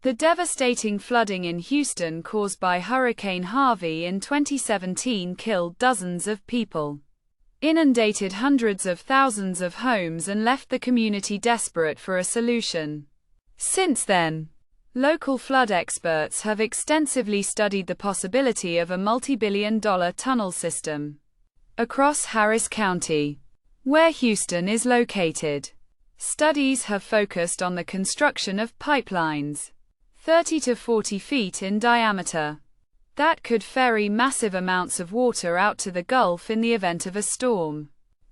The devastating flooding in Houston caused by Hurricane Harvey in 2017 killed dozens of people, inundated hundreds of thousands of homes, and left the community desperate for a solution. Since then, local flood experts have extensively studied the possibility of a multi-billion-dollar tunnel system across Harris County, where Houston is located. Studies have focused on the construction of pipelines 30 to 40 feet in diameter that could ferry massive amounts of water out to the Gulf in the event of a storm.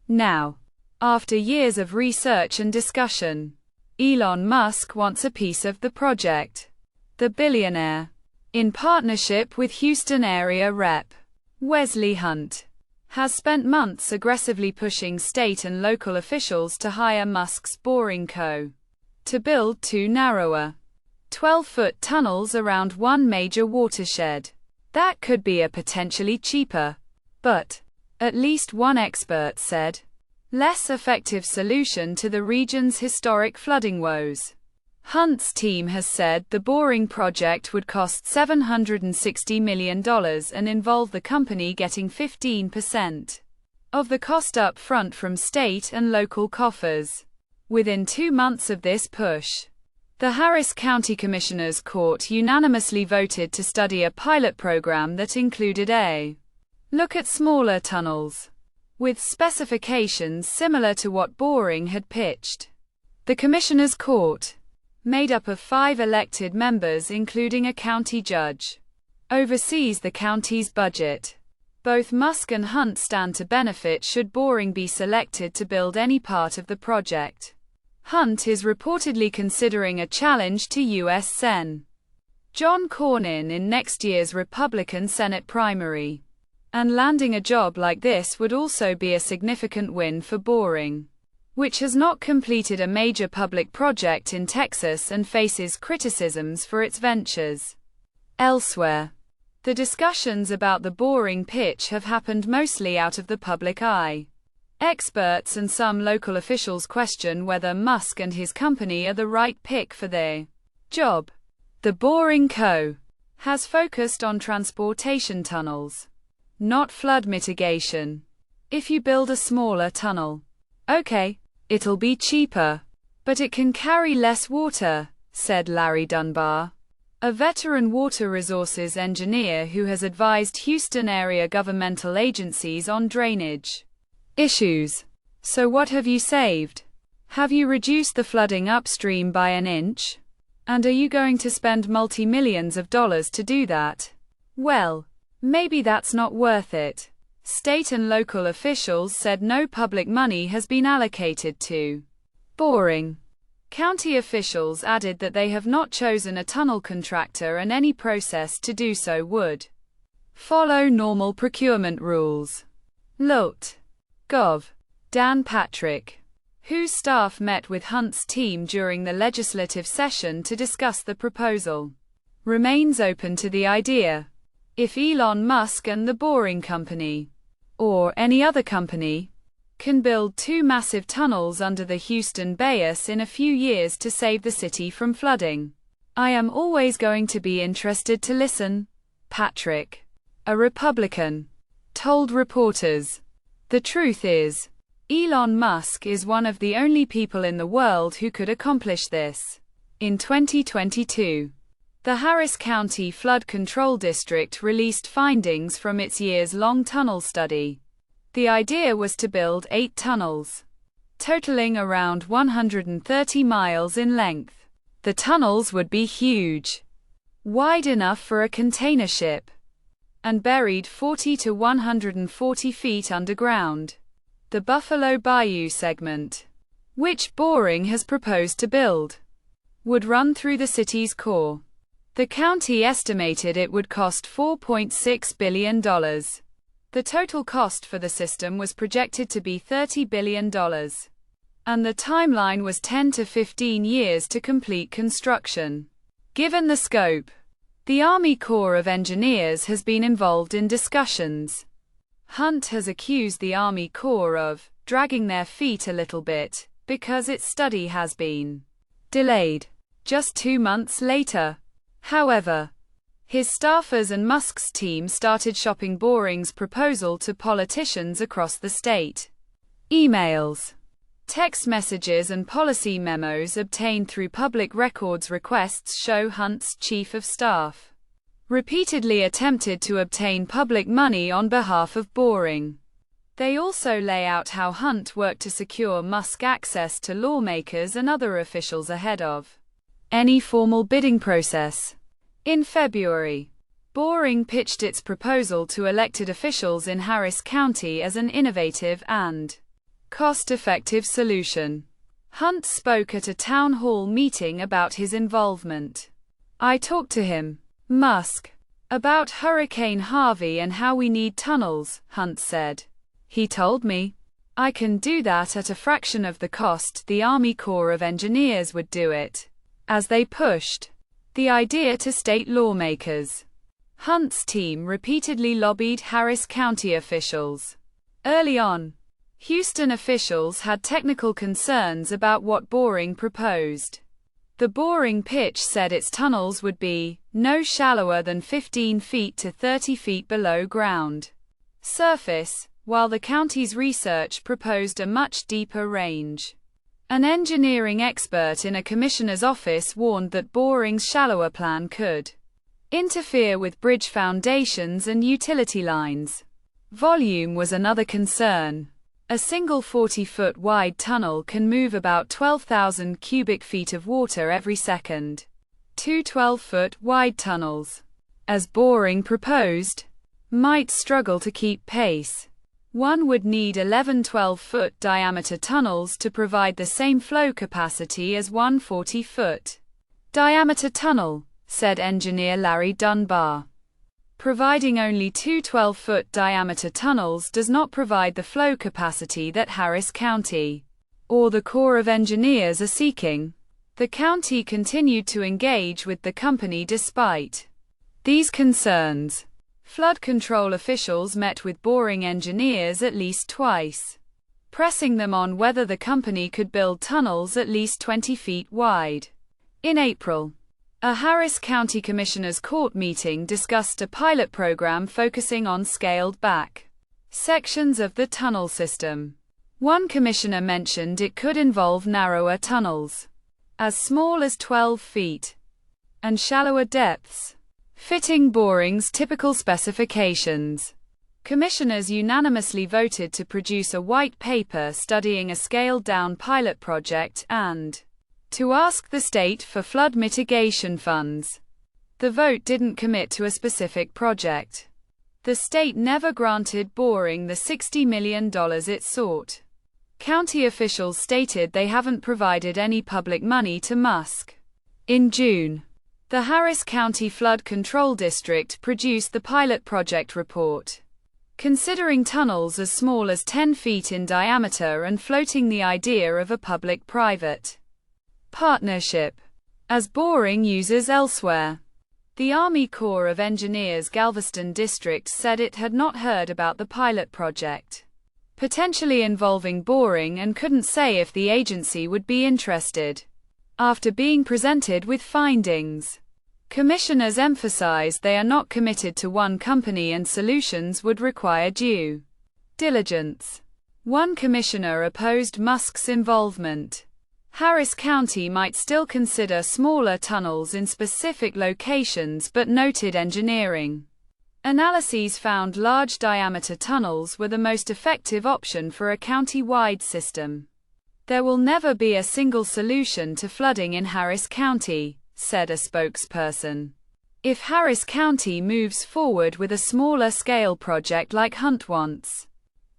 Now, after years of research and discussion, Elon Musk wants a piece of the project. The billionaire, in partnership with Houston area Rep. Wesley Hunt, has spent months aggressively pushing state and local officials to hire Musk's Boring Co. to build two narrower, 12-foot tunnels around one major watershed. That could be a potentially cheaper, but, at least one expert said, less effective solution to the region's historic flooding woes. Hunt's team has said the boring project would cost $760 million and involve the company getting 15% of the cost up front from state and local coffers. Within 2 months of this push, the Harris County Commissioners Court unanimously voted to study a pilot program that included a look at smaller tunnels with specifications similar to what Boring had pitched. The Commissioners' Court, made up of 5 elected members including a county judge, oversees the county's budget. Both Musk and Hunt stand to benefit should Boring be selected to build any part of the project. Hunt is reportedly considering a challenge to U.S. Sen. John Cornyn in next year's Republican Senate primary. And landing a job like this would also be a significant win for Boring, which has not completed a major public project in Texas and faces criticisms for its ventures elsewhere. The discussions about the Boring pitch have happened mostly out of the public eye. Experts and some local officials question whether Musk and his company are the right pick for the job. The Boring Co. has focused on transportation tunnels, not flood mitigation. If you build a smaller tunnel, okay, it'll be cheaper, but it can carry less water, said Larry Dunbar, a veteran water resources engineer who has advised Houston area governmental agencies on drainage issues. So what have you saved? Have you reduced the flooding upstream by an inch? And are you going to spend multi-millions of dollars to do that? Well, maybe that's not worth it. State and local officials said no public money has been allocated to Boring. County officials added that they have not chosen a tunnel contractor and any process to do so would follow normal procurement rules. Lt. Gov. Dan Patrick, whose staff met with Hunt's team during the legislative session to discuss the proposal, remains open to the idea. If Elon Musk and the Boring Company, or any other company, can build 2 massive tunnels under the Houston Bayous in a few years to save the city from flooding, I am always going to be interested to listen, Patrick, a Republican, told reporters. The truth is, Elon Musk is one of the only people in the world who could accomplish this. In 2022, the Harris County Flood Control District released findings from its years-long tunnel study. The idea was to build 8 tunnels, totaling around 130 miles in length. The tunnels would be huge, wide enough for a container ship, and buried 40 to 140 feet underground. The Buffalo Bayou segment, which Boring has proposed to build, would run through the city's core. The county estimated it would cost $4.6 billion. The total cost for the system was projected to be $30 billion, and the timeline was 10 to 15 years to complete construction. Given the scope, the Army Corps of Engineers has been involved in discussions. Hunt has accused the Army Corps of dragging their feet a little bit, because its study has been delayed. just 2 months later. However, his staffers and Musk's team started shopping Boring's proposal to politicians across the state. Emails, text messages and policy memos obtained through public records requests show Hunt's chief of staff repeatedly attempted to obtain public money on behalf of Boring. They also lay out how Hunt worked to secure Musk access to lawmakers and other officials ahead of any formal bidding process. In February, Boring pitched its proposal to elected officials in Harris County as an innovative and cost-effective solution. Hunt spoke at a town hall meeting about his involvement. "I talked to him, Musk, about Hurricane Harvey and how we need tunnels," Hunt said. "He told me, I can do that at a fraction of the cost the Army Corps of Engineers would do it," as they pushed the idea to state lawmakers. Hunt's team repeatedly lobbied Harris County officials. Early on, Houston officials had technical concerns about what Boring proposed. The Boring pitch said its tunnels would be no shallower than 15 feet to 30 feet below ground surface, while the county's research proposed a much deeper range. An engineering expert in a commissioner's office warned that Boring's shallower plan could interfere with bridge foundations and utility lines. Volume was another concern. A single 40-foot wide tunnel can move about 12,000 cubic feet of water every second. Two 12-foot wide tunnels, as Boring proposed, might struggle to keep pace. One would need 11 12-foot diameter tunnels to provide the same flow capacity as one 40-foot diameter tunnel, said engineer Larry Dunbar. Providing only two 12-foot diameter tunnels does not provide the flow capacity that Harris County or the Corps of Engineers are seeking. The county continued to engage with the company despite these concerns. Flood control officials met with Boring engineers at least twice, pressing them on whether the company could build tunnels at least 20 feet wide. In April, a Harris County Commissioners' Court meeting discussed a pilot program focusing on scaled-back sections of the tunnel system. One commissioner mentioned it could involve narrower tunnels, as small as 12 feet, and shallower depths, fitting Boring's typical specifications. Commissioners unanimously voted to produce a white paper studying a scaled-down pilot project and to ask the state for flood mitigation funds. The vote didn't commit to a specific project. The state never granted Boring the $60 million it sought. County officials stated they haven't provided any public money to Musk. In June, the Harris County Flood Control District produced the pilot project report, considering tunnels as small as 10 feet in diameter and floating the idea of a public-private partnership, as Boring uses elsewhere. The Army Corps of Engineers Galveston District said it had not heard about the pilot project potentially involving Boring and couldn't say if the agency would be interested. After being presented with findings, commissioners emphasized they are not committed to one company and solutions would require due diligence. One commissioner opposed Musk's involvement. Harris County might still consider smaller tunnels in specific locations but noted engineering analyses found large diameter tunnels were the most effective option for a county-wide system. There will never be a single solution to flooding in Harris County, said a spokesperson. If Harris County moves forward with a smaller scale project like Hunt wants,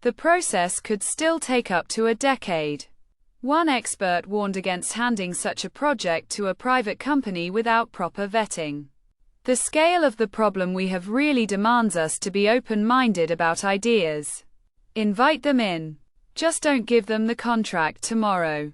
the process could still take up to a decade. One expert warned against handing such a project to a private company without proper vetting. The scale of the problem we have really demands us to be open-minded about ideas. Invite them in. Just don't give them the contract tomorrow.